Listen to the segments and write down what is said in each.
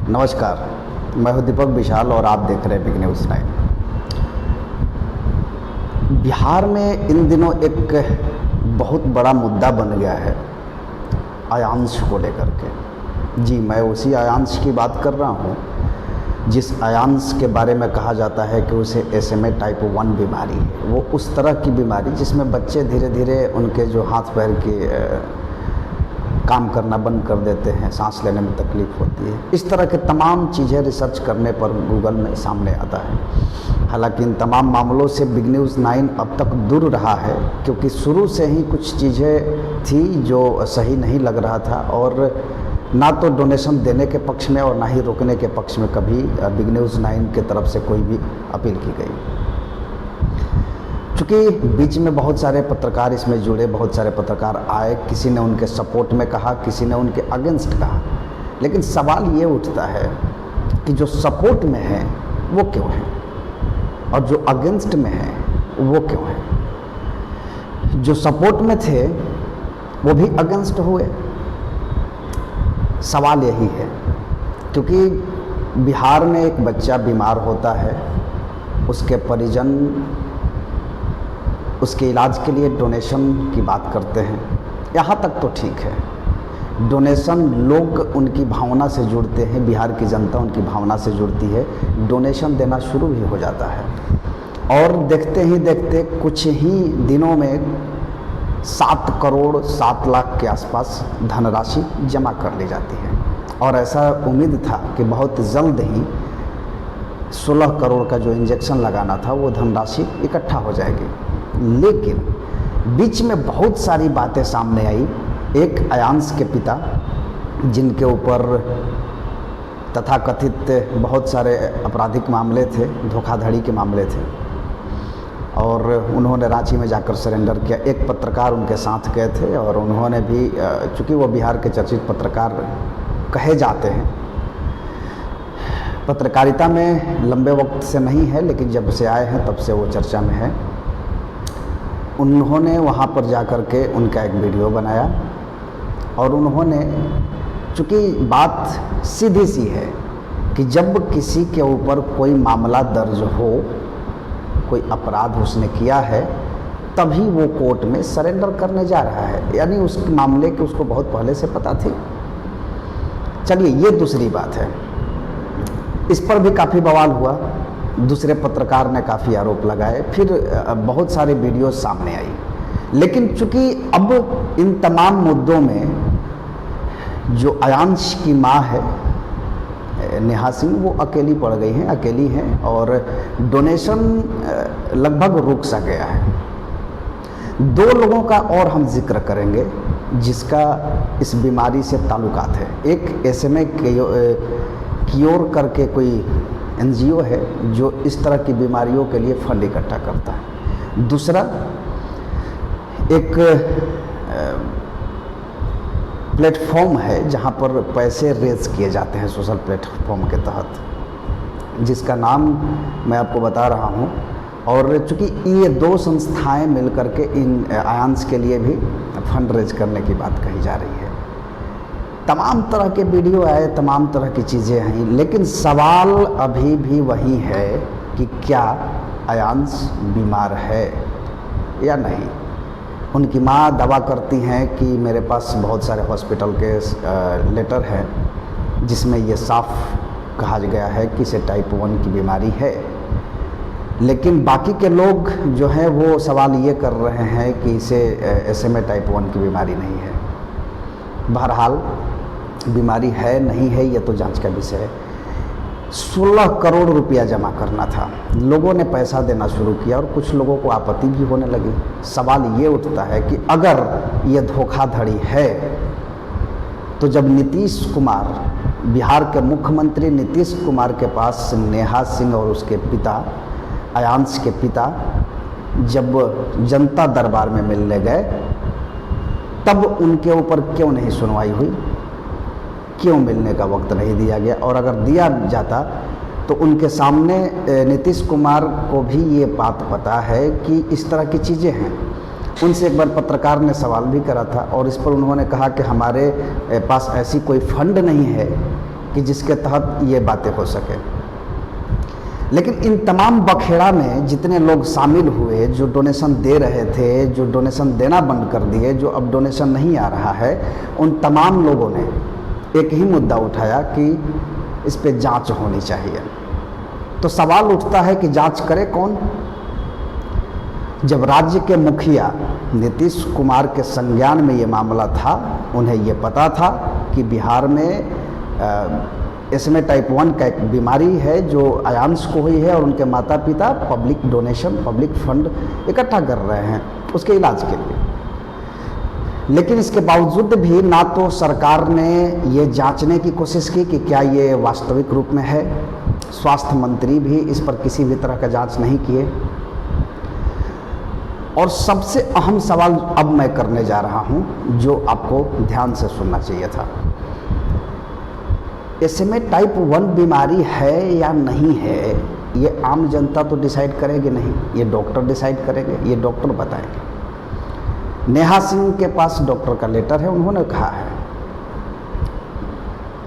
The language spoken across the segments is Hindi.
नमस्कार, मैं हूं दीपक विशाल और आप देख रहे हैं बिग न्यूज़ 9। बिहार में इन दिनों एक बहुत बड़ा मुद्दा बन गया है आयांश को लेकर के। जी, मैं उसी आयांश की बात कर रहा हूं जिस आयांश के बारे में कहा जाता है कि उसे SMA टाइप 1 बीमारी है। वो उस तरह की बीमारी जिसमें बच्चे धीरे धीरे उनके जो हाथ पैर के काम करना बंद कर देते हैं, सांस लेने में तकलीफ़ होती है। इस तरह के तमाम चीज़ें रिसर्च करने पर गूगल में सामने आता है। हालांकि इन तमाम मामलों से बिग न्यूज़ 9 अब तक दूर रहा है, क्योंकि शुरू से ही कुछ चीज़ें थी जो सही नहीं लग रहा था और ना तो डोनेशन देने के पक्ष में और ना ही रोकने के पक्ष में कभी बिग न्यूज़ 9 की तरफ से कोई भी अपील की गई। चूँकि बीच में बहुत सारे पत्रकार इसमें जुड़े, बहुत सारे पत्रकार आए, किसी ने उनके सपोर्ट में कहा, किसी ने उनके अगेंस्ट कहा, लेकिन सवाल ये उठता है कि जो सपोर्ट में है वो क्यों है और जो अगेंस्ट में है वो क्यों है। जो सपोर्ट में थे वो भी अगेंस्ट हुए। सवाल यही है, क्योंकि बिहार में एक बच्चा बीमार होता है, उसके परिजन उसके इलाज के लिए डोनेशन की बात करते हैं। यहाँ तक तो ठीक है, डोनेशन लोग उनकी भावना से जुड़ते हैं, बिहार की जनता उनकी भावना से जुड़ती है, डोनेशन देना शुरू भी हो जाता है और देखते ही देखते कुछ ही दिनों में 7 करोड़ 7 लाख के आसपास धनराशि जमा कर ली जाती है। और ऐसा उम्मीद था कि बहुत जल्द ही 16 करोड़ का जो इंजेक्शन लगाना था वो धनराशि इकट्ठा हो जाएगी। लेकिन बीच में बहुत सारी बातें सामने आई। एक आयांश के पिता, जिनके ऊपर तथाकथित बहुत सारे आपराधिक मामले थे, धोखाधड़ी के मामले थे, और उन्होंने रांची में जाकर सरेंडर किया। एक पत्रकार उनके साथ गए थे और उन्होंने भी, चूँकि वो बिहार के चर्चित पत्रकार कहे जाते हैं, पत्रकारिता में लंबे वक्त से नहीं है लेकिन जब से आए हैं तब से वो चर्चा में है। उन्होंने वहाँ पर जाकर के उनका एक वीडियो बनाया और उन्होंने, चूँकि बात सीधी सी है कि जब किसी के ऊपर कोई मामला दर्ज हो, कोई अपराध उसने किया है, तभी वो कोर्ट में सरेंडर करने जा रहा है, यानी उस मामले की उसको बहुत पहले से पता थी। चलिए, ये दूसरी बात है। इस पर भी काफ़ी बवाल हुआ, दूसरे पत्रकार ने काफ़ी आरोप लगाए, फिर बहुत सारे वीडियो सामने आई। लेकिन चूँकि अब इन तमाम मुद्दों में जो आयांश की माँ है नेहा सिंह, वो अकेली पड़ गई हैं, अकेली हैं और डोनेशन लगभग रुक सा गया है। 2 लोगों का और हम जिक्र करेंगे जिसका इस बीमारी से ताल्लुकात है। एक SMA क्योर करके कोई NGO है जो इस तरह की बीमारियों के लिए फंड इकट्ठा करता है। दूसरा एक प्लेटफॉर्म है जहां पर पैसे रेज किए जाते हैं सोशल प्लेटफॉर्म के तहत, जिसका नाम मैं आपको बता रहा हूं। और चूँकि ये 2 संस्थाएं मिलकर के इन आयांश के लिए भी फंड रेज करने की बात कही जा रही है। तमाम तरह के वीडियो आए, तमाम तरह की चीज़ें हैं, लेकिन सवाल अभी भी वही है कि क्या आयांश बीमार है या नहीं। उनकी माँ दावा करती हैं कि मेरे पास बहुत सारे हॉस्पिटल के लेटर हैं जिसमें ये साफ कहा गया है कि इसे टाइप 1 की बीमारी है। लेकिन बाकी के लोग जो हैं वो सवाल ये कर रहे हैं कि इसे SMA टाइप 1 की बीमारी नहीं है। बहरहाल, बीमारी है नहीं है ये तो जांच का विषय है। 16 करोड़ रुपया जमा करना था, लोगों ने पैसा देना शुरू किया और कुछ लोगों को आपत्ति भी होने लगी। सवाल ये उठता है कि अगर ये धोखाधड़ी है तो जब नीतीश कुमार, बिहार के मुख्यमंत्री नीतीश कुमार के पास नेहा सिंह और उसके पिता, आयांश के पिता, जब जनता दरबार में मिलने गए, तब उनके ऊपर क्यों नहीं सुनवाई हुई, क्यों मिलने का वक्त नहीं दिया गया। और अगर दिया जाता तो उनके सामने नीतीश कुमार को भी ये बात पता है कि इस तरह की चीज़ें हैं। उनसे एक बार पत्रकार ने सवाल भी करा था और इस पर उन्होंने कहा कि हमारे पास ऐसी कोई फंड नहीं है कि जिसके तहत ये बातें हो सके। लेकिन इन तमाम बखेड़ा में जितने लोग शामिल हुए, जो डोनेशन दे रहे थे, जो डोनेशन देना बंद कर दिए, जो अब डोनेशन नहीं आ रहा है, उन तमाम लोगों ने एक ही मुद्दा उठाया कि इस पे जांच होनी चाहिए। तो सवाल उठता है कि जांच करे कौन? जब राज्य के मुखिया नीतीश कुमार के संज्ञान में ये मामला था, उन्हें ये पता था कि बिहार में इसमें टाइप 1 का एक बीमारी है जो अयांश को हुई है और उनके माता पिता पब्लिक डोनेशन, पब्लिक फंड इकट्ठा कर रहे हैं उसके इलाज के लिए। लेकिन इसके बावजूद भी ना तो सरकार ने ये जांचने की कोशिश की कि क्या ये वास्तविक रूप में है, स्वास्थ्य मंत्री भी इस पर किसी भी तरह का जांच नहीं किए। और सबसे अहम सवाल अब मैं करने जा रहा हूं, जो आपको ध्यान से सुनना चाहिए था। इसमें टाइप 1 बीमारी है या नहीं है, ये आम जनता तो डिसाइड करेगी नहीं, ये डॉक्टर डिसाइड करेंगे, ये डॉक्टर बताएंगे। नेहा सिंह के पास डॉक्टर का लेटर है, उन्होंने कहा है।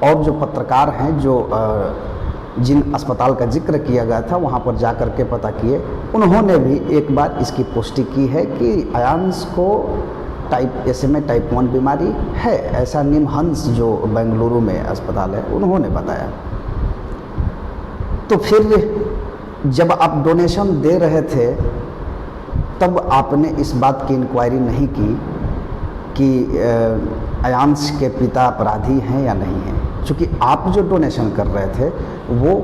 और जो पत्रकार हैं, जो जिन अस्पताल का जिक्र किया गया था वहाँ पर जाकर के पता किए, उन्होंने भी एक बार इसकी पुष्टि की है कि अयांश को SMA टाइप 1 बीमारी है। ऐसा निमहंस जो बेंगलुरु में अस्पताल है, उन्होंने बताया। तो फिर जब आप डोनेशन दे रहे थे तब आपने इस बात की इंक्वायरी नहीं की कि अयांश के पिता अपराधी हैं या नहीं हैं, क्योंकि आप जो डोनेशन कर रहे थे वो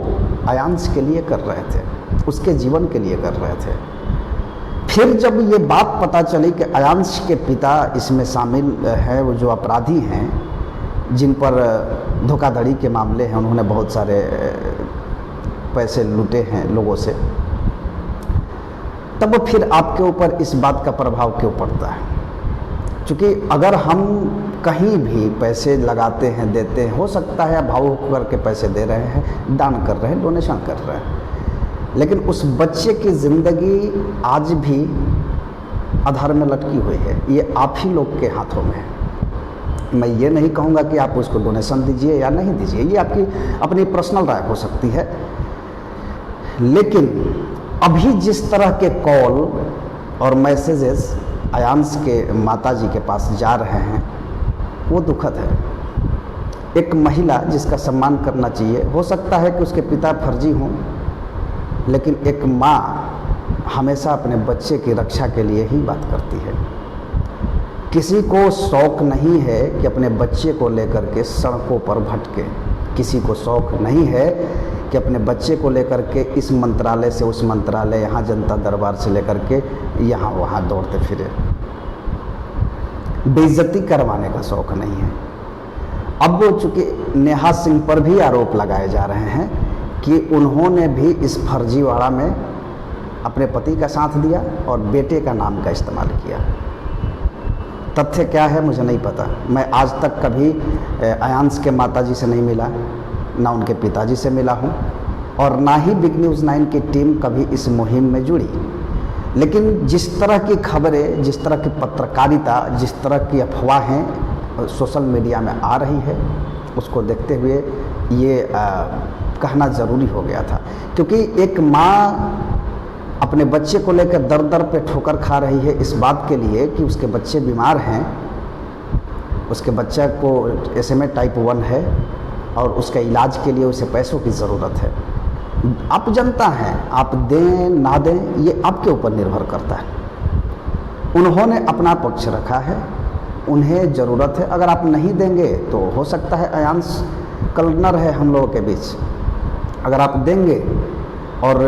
अयांश के लिए कर रहे थे, उसके जीवन के लिए कर रहे थे। फिर जब ये बात पता चली कि अयांश के पिता इसमें शामिल हैं, वो जो अपराधी हैं, जिन पर धोखाधड़ी के मामले हैं, उन्होंने बहुत सारे पैसे लूटे हैं लोगों से, तब फिर आपके ऊपर इस बात का प्रभाव क्यों पड़ता है? क्योंकि अगर हम कहीं भी पैसे लगाते हैं, देते हैं, हो सकता है भावुक करके पैसे दे रहे हैं, दान कर रहे हैं, डोनेशन कर रहे हैं, लेकिन उस बच्चे की ज़िंदगी आज भी आधार में लटकी हुई है। ये आप ही लोग के हाथों में है। मैं ये नहीं कहूँगा कि आप उसको डोनेशन दीजिए या नहीं दीजिए, ये आपकी अपनी पर्सनल राय हो सकती है। लेकिन अभी जिस तरह के कॉल और मैसेजेस अयांश के माताजी के पास जा रहे हैं, वो दुखद है। एक महिला जिसका सम्मान करना चाहिए, हो सकता है कि उसके पिता फर्जी हों, लेकिन एक माँ हमेशा अपने बच्चे की रक्षा के लिए ही बात करती है। किसी को शौक़ नहीं है कि अपने बच्चे को लेकर के सड़कों पर भटके, किसी को शौक़ नहीं है कि अपने बच्चे को लेकर के इस मंत्रालय से उस मंत्रालय, यहाँ जनता दरबार से लेकर के यहाँ वहाँ दौड़ते फिरे। बेइज्जती करवाने का शौक़ नहीं है। अब चूँकि नेहा सिंह पर भी आरोप लगाए जा रहे हैं कि उन्होंने भी इस फर्जीवाड़ा में अपने पति का साथ दिया और बेटे का नाम का इस्तेमाल किया। तथ्य क्या है मुझे नहीं पता। मैं आज तक कभी अयांश के माताजी से नहीं मिला, ना उनके पिताजी से मिला हूँ, और ना ही बिग न्यूज़ 9 की टीम कभी इस मुहिम में जुड़ी। लेकिन जिस तरह की खबरें, जिस तरह की पत्रकारिता, जिस तरह की अफवाहें सोशल मीडिया में आ रही है, उसको देखते हुए ये कहना ज़रूरी हो गया था। क्योंकि एक माँ अपने बच्चे को लेकर दर दर पे ठोकर खा रही है इस बात के लिए कि उसके बच्चे बीमार हैं, उसके बच्चे को SMA टाइप 1 है और उसके इलाज के लिए उसे पैसों की ज़रूरत है। आप जनता हैं, आप दें ना दें ये आपके ऊपर निर्भर करता है। उन्होंने अपना पक्ष रखा है, उन्हें ज़रूरत है। अगर आप नहीं देंगे तो हो सकता है अयांश कल न रहे हम लोगों के बीच। अगर आप देंगे और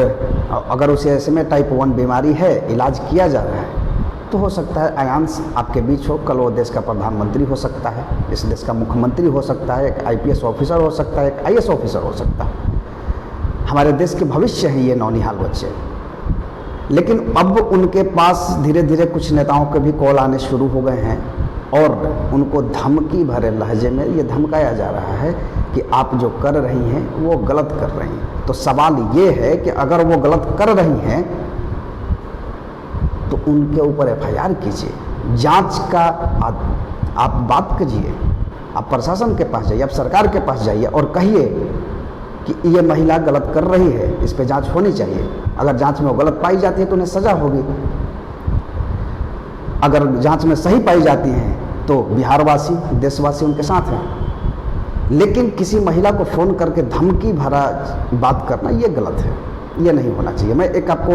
अगर उसे SMA टाइप 1 बीमारी है, इलाज किया जा रहा है, तो हो सकता है अयांश आपके बीच हो। कल वो देश का प्रधानमंत्री हो सकता है, इस देश का मुख्यमंत्री हो सकता है, एक IPS ऑफिसर हो सकता है, एक IAS ऑफिसर हो सकता है। हमारे देश के भविष्य हैं ये नौनिहाल बच्चे। लेकिन अब उनके पास धीरे धीरे कुछ नेताओं के भी कॉल आने शुरू हो गए हैं और उनको धमकी भरे लहजे में ये धमकाया जा रहा है कि आप जो कर रही हैं वो गलत कर रही हैं। तो सवाल ये है कि अगर वो गलत कर रही हैं तो उनके ऊपर FIR कीजिए, जांच का आप बात कीजिए। आप प्रशासन के पास जाइए, आप सरकार के पास जाइए और कहिए कि ये महिला गलत कर रही है, इस पे जांच होनी चाहिए। अगर जांच में वो गलत पाई जाती है तो उन्हें सजा होगी, अगर जांच में सही पाई जाती हैं तो बिहारवासी, देशवासी उनके साथ हैं। लेकिन किसी महिला को फ़ोन करके धमकी भरा बात करना ये गलत है, ये नहीं होना चाहिए। मैं एक आपको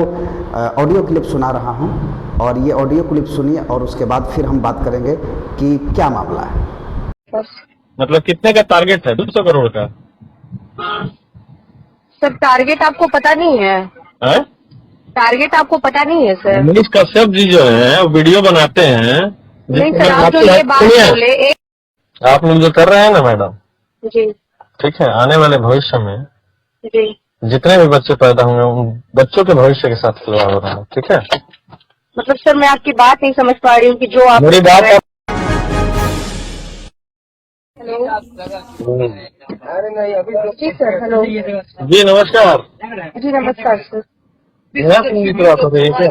ऑडियो क्लिप सुना रहा हूं और ये ऑडियो क्लिप सुनिए और उसके बाद फिर हम बात करेंगे कि क्या मामला है। मतलब कितने का टारगेट है? 200 करोड़ का। सर टारगेट आपको पता नहीं है? टारगेट आपको पता नहीं है सर? मनीष कश्यप जी जो है वीडियो बनाते हैं। नहीं सर, आप जो ये बात बोले आप लोग जो कर रहे हैं ना मैडम जी, ठीक है, आने वाले भविष्य में जी जितने भी बच्चे पैदा होंगे उन बच्चों के भविष्य के साथ खिलवाड़ हो रहा है, ठीक है। मतलब सर मैं आपकी बात नहीं समझ पा रही हूँ कि जो आप मेरी बात जी सर, हेलो जी नमस्कार। जी नमस्कार सर। नेहा सिंह जी की बात हो रही है क्या?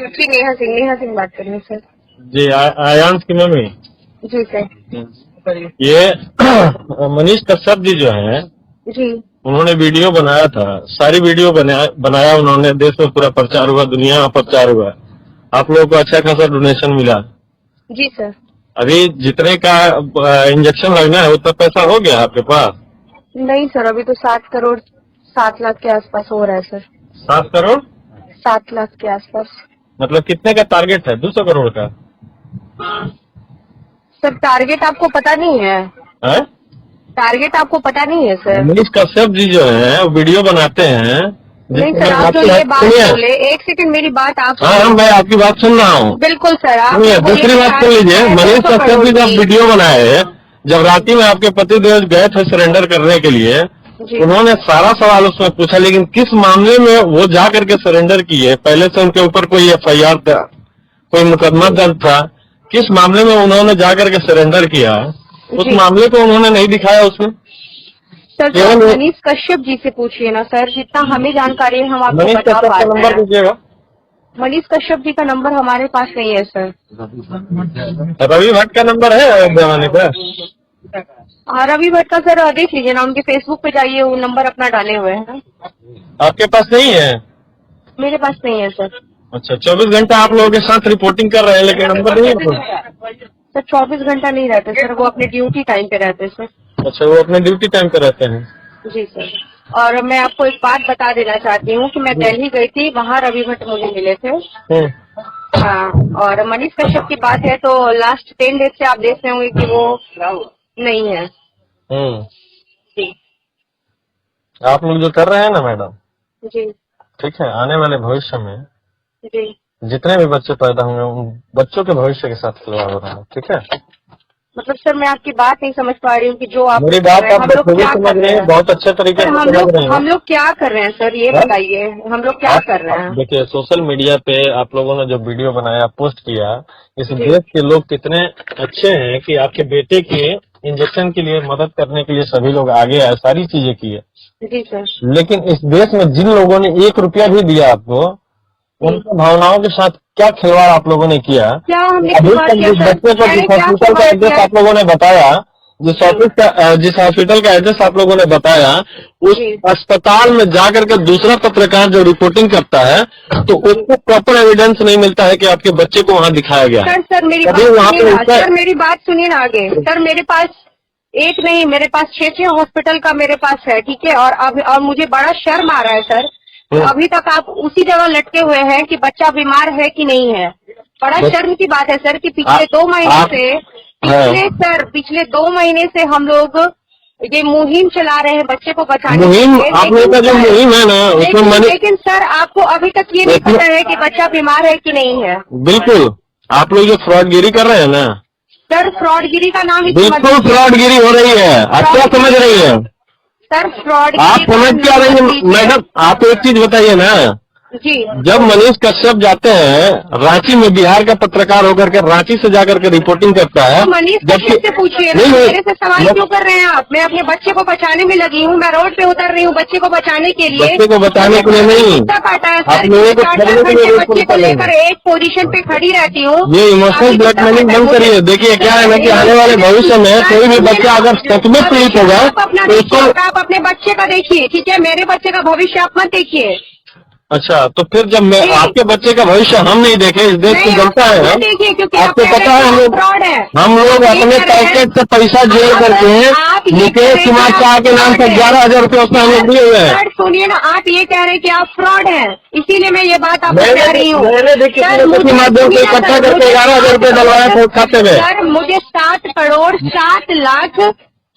जी नेहा सिंह बात कर रही हूँ सर। जी आयांश की मम्मी। जी सर। ये मनीष कश्यप जी जो है जी उन्होंने वीडियो बनाया था, सारी वीडियो बनाया उन्होंने, देश में पूरा प्रचार हुआ, दुनिया में प्रचार हुआ, आप लोगों को अच्छा खासा डोनेशन मिला। जी सर। अभी जितने का इंजेक्शन लगना है उतना पैसा हो गया आपके पास? नहीं सर, अभी तो 7 लाख के आसपास हो रहा है सर। 7 करोड़? 7 लाख के आसपास। मतलब कितने का टारगेट है? 200 करोड़ का। सर टारगेट आपको पता नहीं है? टारगेट आपको पता नहीं है सर? मनीष कश्यप जी जो है वीडियो बनाते हैं। नहीं सर, आप जो ये बात बोले, एक सेकंड मेरी बात आप हाँ मैं आपकी बात सुन रहा हूँ। बिल्कुल सर, आप दूसरी बात सुन लीजिए। मनीष कश्यप जी जब वीडियो बनाए, जब रात्रि में आपके पतिदेव गए थे सरेंडर करने के लिए, उन्होंने सारा सवाल उसमें पूछा, लेकिन किस मामले में वो जा करके सरेंडर किए? पहले से उनके ऊपर कोई FIR था, कोई मुकदमा दर्ज था, किस मामले में उन्होंने जा करके सरेंडर किया? उस मामले को उन्होंने नहीं दिखाया उसमें। सर मनीष कश्यप जी से पूछिए ना सर, जितना हमें जानकारी है हम आपको मनीष बता कश्यप पा का रहे नंबर हैं। दीजिएगा। मनीष कश्यप जी का नंबर हमारे पास नहीं है सर। रवि भट्ट का नंबर है जमाने पे? हाँ रवि भट्ट का सर देख लीजिए ना, उनके फेसबुक पे जाइए, वो नंबर अपना डाले हुए हैं। आपके पास नहीं है? मेरे पास नहीं है सर। अच्छा, 24 घंटा आप लोगों के साथ रिपोर्टिंग कर रहे हैं लेकिन नंबर नहीं है? सर 24 घंटा नहीं रहते सर, वो अपने ड्यूटी टाइम पे रहते सर। अच्छा, वो अपने ड्यूटी टाइम पे रहते हैं। जी सर। और मैं आपको एक बात बता देना चाहती हूँ कि मैं दिल्ली गई थी, वहाँ रवि भट्ट मुझे मिले थे। हाँ, और मनीष कश्यप की बात है तो लास्ट 10 डेज से आप देख रहे होंगे कि वो नहीं है। जी आप लोग जो कर रहे हैं ना मैडम जी, ठीक है, आने वाले भविष्य में जी जितने भी बच्चे पैदा होंगे उन बच्चों के भविष्य के साथ खिलवाड़ हो रहा है, ठीक है। मतलब सर मैं आपकी बात नहीं समझ पा रही हूँ कि जो आप मेरी बात आप बखूबी समझ रहे हैं, बहुत अच्छे तरीके से समझ रहे हैं। हम लोग क्या कर रहे हैं सर, ये बताइए, हम लोग क्या कर रहे हैं? देखिए, सोशल मीडिया पे आप लोगों ने जो वीडियो बनाया, पोस्ट किया, इस देश के लोग कितने अच्छे हैं कि आपके बेटे के इंजेक्शन के लिए मदद करने के लिए सभी लोग आगे आए, सारी चीजें की है। जी सर। लेकिन इस देश में जिन लोगों ने 1 रुपया भी दिया आपको, उनकी भावनाओं के साथ क्या खिलवाड़ आप लोगों ने किया? क्या हमने अभी तक जिस बच्चे को जिस हॉस्पिटल का एड्रेस आप लोगों ने बताया, जिस हॉस्पिटल का एड्रेस आप लोगों ने बताया, उस अस्पताल में जाकर के दूसरा पत्रकार जो रिपोर्टिंग करता है तो उसको प्रॉपर एविडेंस नहीं मिलता है कि आपके बच्चे को वहाँ दिखाया गया। सर मेरी बात सुनिए ना आगे। सर मेरे पास एक नहीं, मेरे पास 6 हॉस्पिटल का मेरे पास है, ठीक है। और मुझे बड़ा शर्म आ रहा है सर, अभी तक आप उसी जगह लटके हुए हैं कि बच्चा बीमार है कि नहीं है। बड़ा शर्म की बात है सर कि पिछले 2 महीने से पिछले 2 महीने से हम लोग ये मुहिम चला रहे हैं बच्चे को बचाने के लिए। आप लोगों का जो मुहिम है ना उसमें लेकिन सर आपको अभी तक ये नहीं पता है कि बच्चा बीमार है कि नहीं है। बिल्कुल, आप लोग जो फ्रॉडगिरी कर रहे हैं ना सर, फ्रॉडगिरी का नाम बिल्कुल फ्रॉडगिरी हो रही है। आप क्या समझ रही है सर? फ्रॉड आप समझ क्या रही है मैडम? आप एक चीज बताइए ना, जी जब मनीष कश्यप जाते हैं रांची में, बिहार का पत्रकार होकर के रांची से जाकर के रिपोर्टिंग करता है, तो मनीष कश्यप से पूछिए ना, मेरे से सवाल क्यों कर रहे हैं आप? मैं अपने बच्चे को बचाने में लगी हूँ, मैं रोड पे उतर रही हूँ बच्चे को बचाने के लिए। बच्चे को बचाने के लिए नहीं, काटा है आप लोगों को छोड़ने के लिए बच्चे को लेकर एक पोजीशन पे खड़ी रहती हूँ। ये इमोशनल ब्लैकमेलिंग बंद करिए। देखिए क्या है ना कि आने वाले भविष्य में कोई भी बच्चा अगर सच में पीड़ित होगा तो उसको, आप अपने बच्चे का देखिए, ठीक है, मेरे बच्चे का भविष्य आप मत देखिए। अच्छा, तो फिर जब मैं आपके बच्चे का भविष्य हम नहीं देखे, इस देश की जनता है, आपको पता है हम लोग अपने पैकेट से पैसा जेल करके मुकेश कुमार शाह के नाम से 11,000 रुपये उसमें हम लोग दिए हुए हैं। सुनिए ना, आप ये कह रहे हैं कि आप फ्रॉड हैं, इसीलिए मैं ये बात आपको कह रही हूँ। के माध्यम से इकट्ठा करके 11,000 रुपये डलवाया था खाते में। सर मुझे 7 करोड़ 7 लाख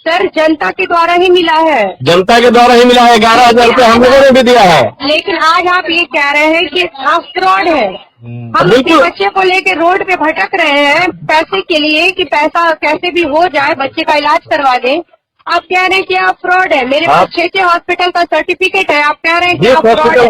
सर जनता के द्वारा ही मिला है। जनता के द्वारा ही मिला है, 11,000 रुपये हम लोगों ने भी दिया है। लेकिन आज आप ये कह रहे हैं कि आप फ्रॉड है। हम अपने बिल्कुल। बच्चे को लेके रोड पे भटक रहे हैं पैसे के लिए कि पैसा कैसे भी हो जाए बच्चे का इलाज करवा दें। आप कह रहे हैं कि आप फ्रॉड है। मेरे पास 6 हॉस्पिटल का सर्टिफिकेट है, आप कह रहे हैं कि आप फ्रॉड है।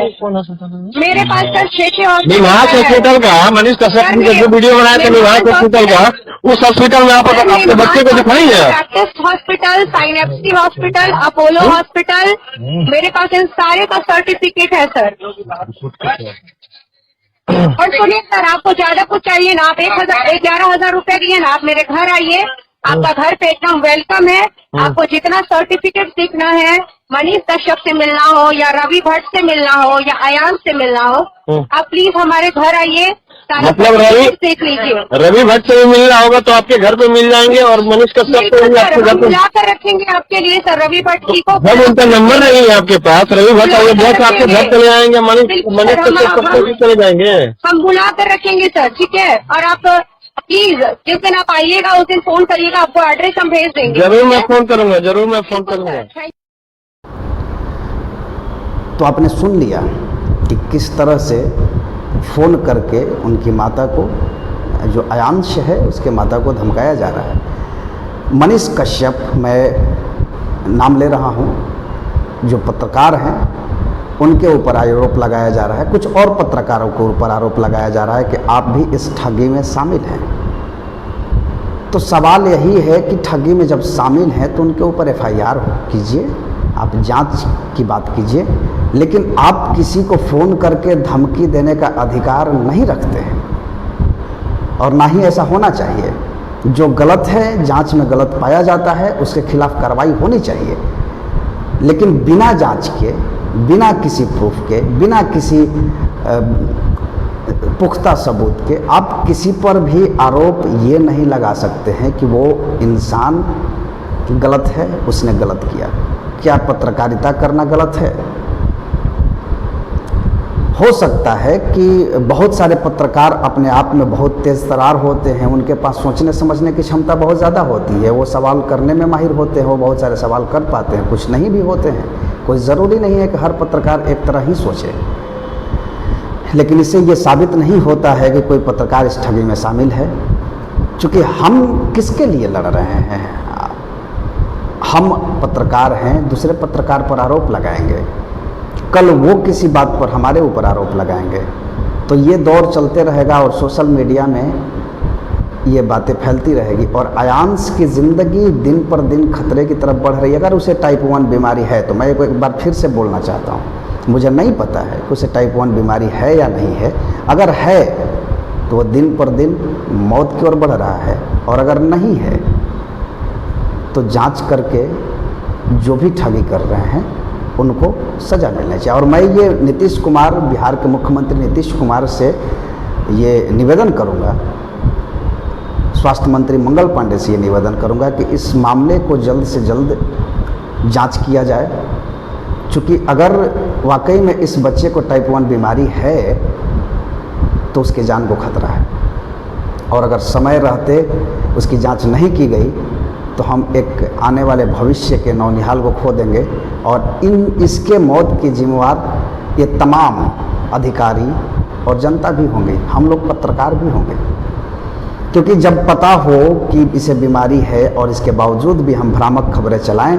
मेरे पास सर 6 निवास हॉस्पिटल का, मनीष कश्यप ने जो वीडियो बनाया था निवास हॉस्पिटल का, उस हॉस्पिटल में आप अपने बच्चे को दिखाएंगे? बैप्टिस्ट हॉस्पिटल, साइनेप्सी हॉस्पिटल, अपोलो हॉस्पिटल, मेरे पास इन सारे का सर्टिफिकेट है सर। और सुनिए सर, आपको ज्यादा कुछ चाहिए ना, आप 11,000 रुपए दिए ना, आप मेरे घर आइए, आपका घर पे एकदम वेलकम है। आपको जितना सर्टिफिकेट सीखना है, मनीष कश्यप से मिलना हो या रवि भट्ट से मिलना हो या अयान से मिलना हो, आप प्लीज हमारे घर आइए, मतलब सीख लीजिए। रवि भट्ट से भी मिलना होगा तो आपके घर पे मिल जाएंगे और मनीष कश्यप से भी आपके घर पे मिलाकर रखेंगे आपके लिए सर। रवि भट्ट जी को जब उनका नंबर नहीं है आपके पास, रवि भट्ट और बहुत आपके घर चले जाएंगे, मनीष कश्यप कब भी चले जाएंगे। हम बुला कर रखेंगे सर, ठीक है। और आप प्लीज जिस दिन आप आइएगा उस दिन फोन करिएगा, आपको एड्रेस हम भेज देंगे। जरूर मैं फोन करूंगा, जरूर मैं फोन करूंगा। तो आपने सुन लिया कि किस तरह से फ़ोन करके उनकी माता को, जो अयांश है उसके माता को धमकाया जा रहा है। मनीष कश्यप, मैं नाम ले रहा हूँ, जो पत्रकार हैं उनके ऊपर आरोप लगाया जा रहा है। कुछ और पत्रकारों के ऊपर आरोप लगाया जा रहा है कि आप भी इस ठगी में शामिल हैं। तो सवाल यही है कि ठगी में जब शामिल हैं तो उनके ऊपर FIR कीजिए, आप जांच की बात कीजिए, लेकिन आप किसी को फ़ोन करके धमकी देने का अधिकार नहीं रखते हैं और ना ही ऐसा होना चाहिए। जो गलत है, जांच में गलत पाया जाता है, उसके खिलाफ कार्रवाई होनी चाहिए। लेकिन बिना जांच के, बिना किसी प्रूफ के, बिना किसी पुख्ता सबूत के आप किसी पर भी आरोप ये नहीं लगा सकते हैं कि वो इंसान गलत है, उसने गलत किया। क्या पत्रकारिता करना गलत है? हो सकता है कि बहुत सारे पत्रकार अपने आप में बहुत तेज़ तरार होते हैं, उनके पास सोचने समझने की क्षमता बहुत ज़्यादा होती है, वो सवाल करने में माहिर होते हैं, वो बहुत सारे सवाल कर पाते हैं, कुछ नहीं भी होते हैं। कोई ज़रूरी नहीं है कि हर पत्रकार एक तरह ही सोचे, लेकिन इससे ये साबित नहीं होता है कि कोई पत्रकार इस ठगी में शामिल है। क्योंकि हम किसके लिए लड़ रहे हैं? हम पत्रकार हैं, दूसरे पत्रकार पर आरोप लगाएंगे, कल वो किसी बात पर हमारे ऊपर आरोप लगाएंगे, तो ये दौर चलते रहेगा और सोशल मीडिया में ये बातें फैलती रहेगी। और अयांश की ज़िंदगी दिन पर दिन खतरे की तरफ बढ़ रही है। अगर उसे टाइप 1 बीमारी है तो मैं एक बार फिर से बोलना चाहता हूँ, मुझे नहीं पता है कि उसे टाइप 1 बीमारी है या नहीं है। अगर है तो वो दिन पर दिन मौत की ओर बढ़ रहा है, और अगर नहीं है तो जांच करके जो भी ठगी कर रहे हैं उनको सज़ा मिलनी चाहिए। और मैं ये नीतीश कुमार, बिहार के मुख्यमंत्री नीतीश कुमार से ये निवेदन करूँगा, स्वास्थ्य मंत्री मंगल पांडे से ये निवेदन करूँगा कि इस मामले को जल्द से जल्द जांच किया जाए। क्योंकि अगर वाकई में इस बच्चे को टाइप 1 बीमारी है तो उसके जान को खतरा है, और अगर समय रहते उसकी जांच नहीं की गई तो हम एक आने वाले भविष्य के नौनिहाल को खो देंगे। और इसके मौत की जिम्मेवार ये तमाम अधिकारी और जनता भी होंगे, हम लोग पत्रकार भी होंगे। क्योंकि जब पता हो कि इसे बीमारी है और इसके बावजूद भी हम भ्रामक खबरें चलाएं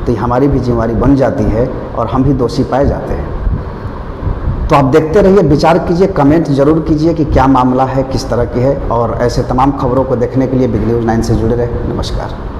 तो हमारी भी जिम्मेवारी बन जाती है और हम भी दोषी पाए जाते हैं। तो आप देखते रहिए, विचार कीजिए, कमेंट जरूर कीजिए कि क्या मामला है, किस तरह की है, और ऐसे तमाम खबरों को देखने के लिए बिग न्यूज़ 9 से जुड़े रहे। नमस्कार।